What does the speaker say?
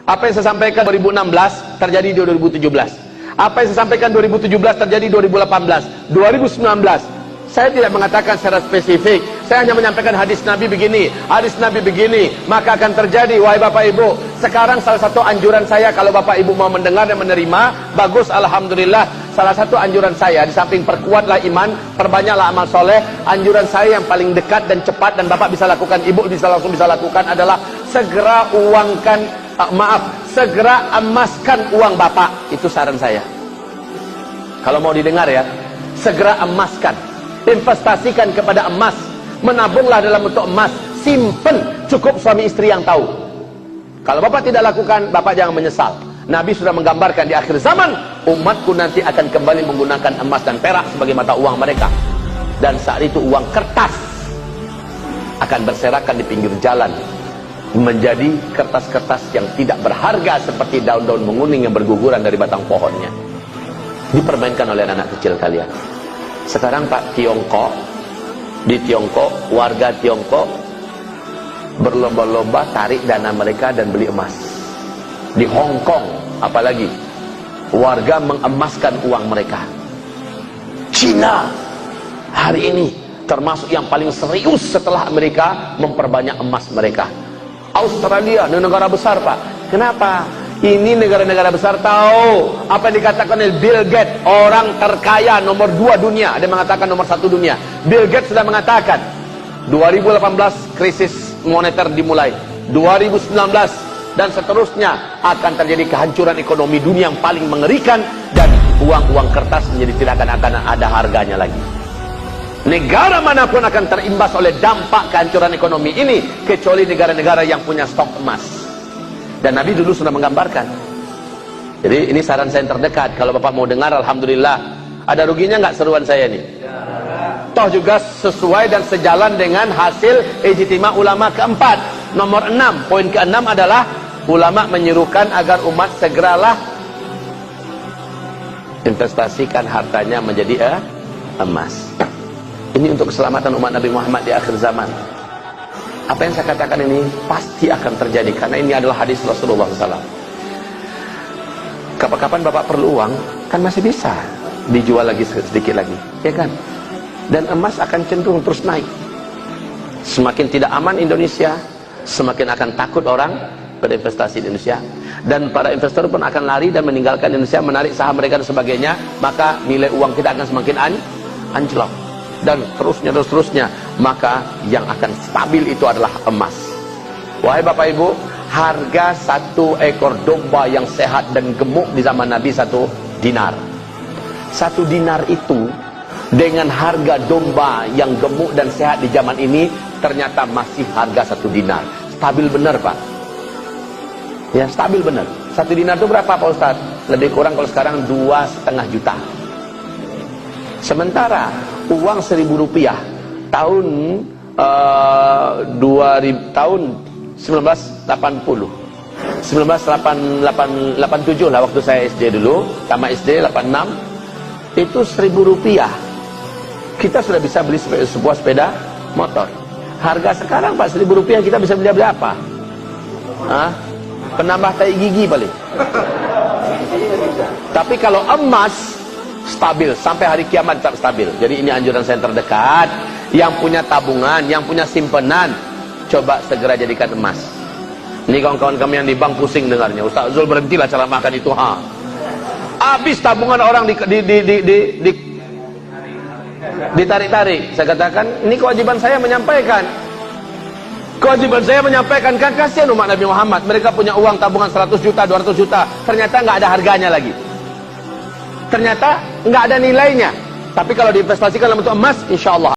Apa yang saya sampaikan 2016 terjadi di 2017. Apa yang saya sampaikan 2017 terjadi 2018, 2019. Saya tidak mengatakan secara spesifik. Saya hanya menyampaikan hadis Nabi begini, hadis Nabi begini, maka akan terjadi. Wahai Bapak Ibu, sekarang salah satu anjuran saya, kalau Bapak Ibu mau mendengar dan menerima, bagus, alhamdulillah. Salah satu anjuran saya, di samping perkuatlah iman, perbanyaklah amal soleh, anjuran saya yang paling dekat dan cepat dan Bapak bisa lakukan, Ibu bisa langsung bisa lakukan adalah segera uangkan, segera emaskan uang Bapak. Itu saran saya. Kalau mau didengar ya, segera emaskan, investasikan kepada emas, menabunglah dalam bentuk emas, simpen, cukup suami istri yang tahu. Kalau Bapak tidak lakukan, Bapak jangan menyesal. Nabi sudah menggambarkan di akhir zaman, umatku nanti akan kembali menggunakan emas dan perak sebagai mata uang mereka. Dan saat itu uang kertas akan berserakan di pinggir jalan, menjadi kertas-kertas yang tidak berharga seperti daun-daun menguning yang berguguran dari batang pohonnya. Dipermainkan oleh anak kecil kalian. Sekarang Pak, Tiongkok, di Tiongkok, warga Tiongkok berlomba-lomba tarik dana mereka dan beli emas. Di Hong Kong, apalagi warga mengemaskan uang mereka. Cina hari ini termasuk yang paling serius setelah Amerika memperbanyak emas mereka. Australia, negara besar Pak. Kenapa? Ini negara-negara besar tahu apa yang dikatakan oleh Bill Gates, orang terkaya nomor 2 dunia. Ada yang mengatakan nomor 1 dunia. Bill Gates sudah mengatakan 2018 krisis moneter dimulai, 2019 dan seterusnya akan terjadi kehancuran ekonomi dunia yang paling mengerikan, dan uang-uang kertas menjadi tidak akan ada harganya lagi. Negara manapun akan terimbas oleh dampak kehancuran ekonomi ini, kecuali negara-negara yang punya stok emas. Dan Nabi dulu sudah menggambarkan. Jadi ini saran saya yang terdekat. Kalau Bapak mau dengar, alhamdulillah. Ada ruginya nggak seruan saya nih? Toh juga sesuai dan sejalan dengan hasil ijtima ulama keempat. Nomor 6, poin ke-6 adalah ulama menyerukan agar umat segeralah investasikan hartanya menjadi emas. Ini untuk keselamatan umat Nabi Muhammad di akhir zaman. Apa yang saya katakan ini pasti akan terjadi, karena ini adalah hadis Rasulullah SAW. Kapan-kapan Bapak perlu uang, kan masih bisa dijual lagi sedikit lagi, ya kan? Dan emas akan cenderung terus naik. Semakin tidak aman Indonesia, semakin akan takut orang berinvestasi di Indonesia. Dan para investor pun akan lari dan meninggalkan Indonesia, menarik saham mereka dan sebagainya. Maka nilai uang kita akan semakin anjlok. Dan terusnya, maka yang akan stabil itu adalah emas. Wahai Bapak Ibu, harga 1 ekor domba yang sehat dan gemuk di zaman Nabi 1 dinar. 1 dinar itu dengan harga domba yang gemuk dan sehat di zaman ini ternyata masih harga 1 dinar. Stabil benar Pak. Ya, stabil benar. 1 dinar itu berapa Pak Ustadz? Lebih kurang kalau sekarang 2,5 juta. Sementara uang Rp1.000 tahun 1980, 1987 lah, waktu saya SD dulu, tamat SD 86, itu Rp1.000. Kita sudah bisa beli sebuah sepeda motor. Harga sekarang Pak, Rp1.000 kita bisa beli apa? Penambah tai gigi paling. Tapi kalau emas stabil sampai hari kiamat, tetap stabil. Jadi ini anjuran saya terdekat. Yang punya tabungan, yang punya simpenan, coba segera jadikan emas. Ini kawan-kawan kami yang di bank pusing dengarnya. Ustaz Zul, berhentilah cara makan itu. Habis tabungan orang ditarik-tarik. Saya katakan, ini kewajiban saya menyampaikan. Kewajiban saya menyampaikan, kan kasihan umat Nabi Muhammad. Mereka punya uang tabungan 100 juta, 200 juta. Ternyata nggak ada harganya lagi. Ternyata nggak ada nilainya. Tapi kalau diinvestasikan dalam bentuk emas, insya Allah